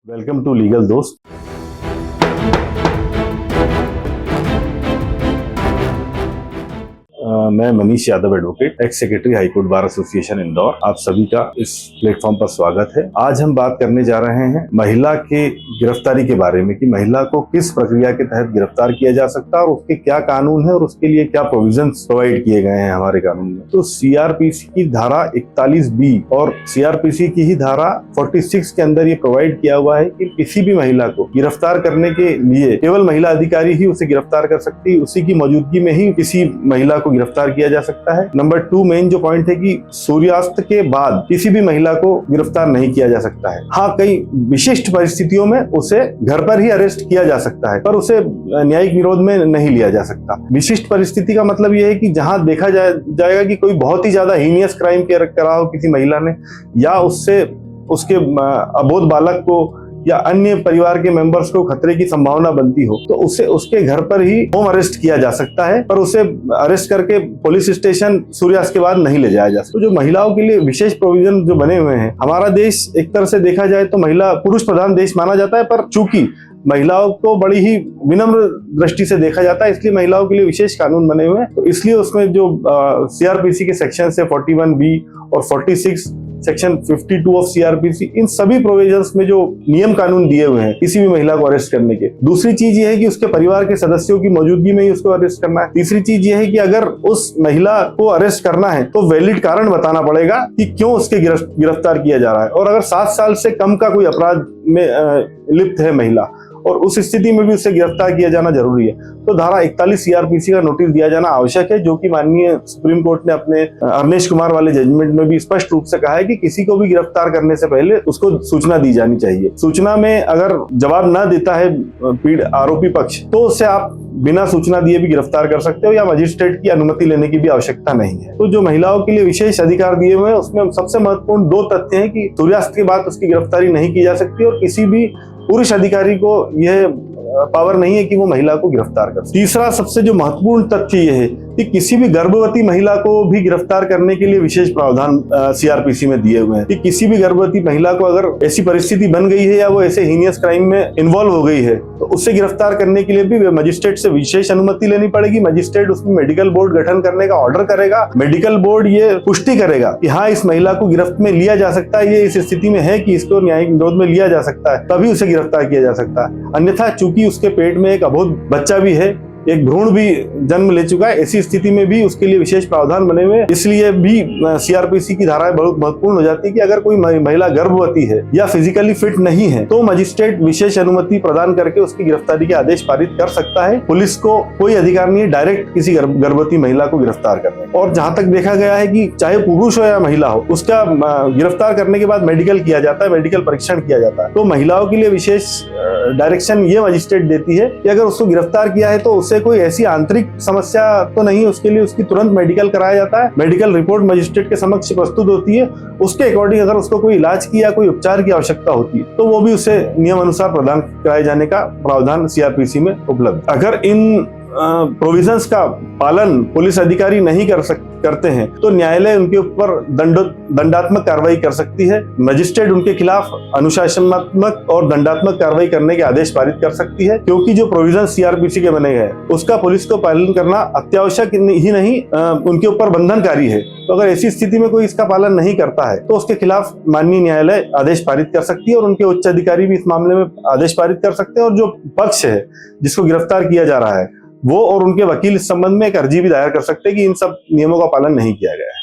Welcome to legal दोस्त। मैं Manish Yadav advocate, x secretary high court bar association Indore. आप सभी का इस प्लेटफॉर्म पर स्वागत है। आज हम बात करने जा रहे हैं महिला के गिरफ्तारी के बारे में कि महिला को किस प्रक्रिया के तहत गिरफ्तार किया जा सकता है और उसके क्या कानून है और उसके लिए क्या प्रोविजंस प्रोवाइड किए गए हैं हमारे कानून में। तो सीआरपीसी की धारा 41B और सीआरपीसी की ही धारा 46 के अंदर ये प्रोवाइड किया हुआ है कि किसी भी महिला को गिरफ्तार करने के लिए केवल महिला अधिकारी ही उसे गिरफ्तार कर सकती है, उसी की मौजूदगी में ही किसी महिला को गिरफ्तार किया जा सकता है। नंबर 2 मेन जो पॉइंट है कि सूर्यास्त के बाद किसी भी महिला को गिरफ्तार नहीं किया जा सकता है। हाँ, कई विशिष्ट परिस्थितियों में उसे घर पर ही अरेस्ट किया जा सकता है, पर उसे न्यायिक विरोध में नहीं लिया जा सकता। विशिष्ट परिस्थिति का मतलब यह है कि जहां देखा जाएगा कि कोई बहुत ही ज्यादा हीनियस क्राइम करा हो किसी महिला ने, या उससे उसके अबोध बालक को या अन्य परिवार के मेंबर्स को खतरे की संभावना बनती हो, तो उसे उसके घर पर ही होम अरेस्ट किया जा सकता है, पर उसे अरेस्ट करके पुलिस स्टेशन सूर्यास्त के बाद नहीं ले जाया जा सकता। तो जो महिलाओं के लिए विशेष प्रोविजन जो बने हुए हैं, हमारा देश एक तरह से देखा जाए तो महिला पुरुष प्रधान देश माना जाता है, पर चूंकि महिलाओं को बड़ी ही विनम्र दृष्टि से देखा जाता है, इसलिए महिलाओं के लिए विशेष कानून बने हुए हैं। तो इसलिए उसमें जो सीआरपीसी के सेक्शन है 41B और 46 सेक्शन 52 ऑफ सीआरपीसी, इन सभी प्रोविजंस में जो नियम कानून दिए हुए हैं किसी भी महिला को अरेस्ट करने के। दूसरी चीज ये है कि उसके परिवार के सदस्यों की मौजूदगी में ही उसको अरेस्ट करना है। तीसरी चीज ये है कि अगर उस महिला को अरेस्ट करना है तो वैलिड कारण बताना पड़ेगा कि क्यों उसके गिरफ्तार किया जा रहा है। और अगर 7 साल से कम का कोई अपराध में लिप्त है महिला और उस स्थिति में भी उसे गिरफ्तार किया जाना जरूरी है, तो धारा 41 सीआरपीसी का नोटिस दिया जाना आवश्यक है, जो कि माननीय सुप्रीम कोर्ट ने अपने अरनेश कुमार वाले जजमेंट में भी स्पष्ट रूप से कहा है कि किसी को भी गिरफ्तार करने से पहले उसको सूचना दी जानी चाहिए। सूचना में अगर जवाब न देता है आरोपी पक्ष, तो उससे आप बिना सूचना दिए भी गिरफ्तार कर सकते हो या मजिस्ट्रेट की अनुमति लेने की भी आवश्यकता नहीं है। तो जो महिलाओं के लिए विशेष अधिकार दिए हुए हैं उसमें सबसे महत्वपूर्ण 2 तथ्य हैं कि सूर्यास्त के बाद उसकी गिरफ्तारी नहीं की जा सकती और किसी भी पुरुष अधिकारी को यह पावर नहीं है कि वो महिला को गिरफ्तार कर। तीसरा सबसे जो महत्वपूर्ण तथ्य यह है कि किसी भी गर्भवती महिला को भी गिरफ्तार करने के लिए विशेष प्रावधान सीआरपीसी में दिए हुए हैं कि किसी भी गर्भवती महिला को अगर ऐसी परिस्थिति बन गई है या वो ऐसे हीनियस क्राइम में इन्वॉल्व हो गई है, तो उससे गिरफ्तार करने के लिए भी मजिस्ट्रेट से विशेष अनुमति लेनी पड़ेगी। मजिस्ट्रेट उसमें मेडिकल बोर्ड गठन करने का ऑर्डर करेगा। मेडिकल बोर्ड ये पुष्टि करेगा कि हाँ, इस महिला को गिरफ्त में लिया जा सकता है, ये इस स्थिति में है कि इसको न्यायिक विरोध में लिया जा सकता है, तभी उसे गिरफ्तार किया जा सकता है। अन्यथा चूंकि उसके पेट में एक अबोध बच्चा भी है, एक भ्रूण भी जन्म ले चुका है, ऐसी स्थिति में भी उसके लिए विशेष प्रावधान बने हुए हैं। इसलिए भी सीआरपीसी की धाराएं बहुत महत्वपूर्ण हो जाती है कि अगर कोई महिला गर्भवती है या फिजिकली फिट नहीं है तो मजिस्ट्रेट विशेष अनुमति प्रदान करके उसकी गिरफ्तारी के आदेश पारित कर सकता है। पुलिस को कोई अधिकार नहीं है डायरेक्ट किसी गर्भवती महिला को गिरफ्तार करने। और जहां तक देखा गया है कि चाहे पुरुष हो या महिला हो, उसका गिरफ्तार करने के बाद मेडिकल किया जाता है, मेडिकल परीक्षण किया जाता है। तो महिलाओं के लिए विशेष डायरेक्शन ये मजिस्ट्रेट देती है कि अगर उसको गिरफ्तार किया है तो उससे कोई ऐसी आंतरिक समस्या तो नहीं, उसके लिए उसकी तुरंत मेडिकल कराया जाता है। मेडिकल रिपोर्ट मजिस्ट्रेट के समक्ष प्रस्तुत होती है। उसके अकॉर्डिंग अगर उसको कोई इलाज की या कोई उपचार की आवश्यकता होती है तो वो भी उसे नियम अनुसार प्रदान कराए जाने का प्रावधान सीआरपीसी में उपलब्ध। अगर इन प्रोविजंस का पालन पुलिस अधिकारी नहीं करते हैं तो न्यायालय उनके ऊपर दंडात्मक कार्रवाई कर सकती है। मजिस्ट्रेट उनके खिलाफ अनुशासनात्मक और दंडात्मक कार्रवाई करने के आदेश पारित कर सकती है, क्योंकि जो प्रोविजन सीआरपीसी के बने हैं उसका पुलिस को पालन करना अत्यावश्यक ही नहीं उनके ऊपर बंधनकारी है। तो अगर ऐसी स्थिति में कोई इसका पालन नहीं करता है तो उसके खिलाफ माननीय न्यायालय आदेश पारित कर सकती है और उनके उच्च अधिकारी भी इस मामले में आदेश पारित कर सकते हैं। और जो पक्ष है जिसको गिरफ्तार किया जा रहा है वो और उनके वकील इस संबंध में एक अर्जी भी दायर कर सकते हैं कि इन सब नियमों का पालन नहीं किया गया है।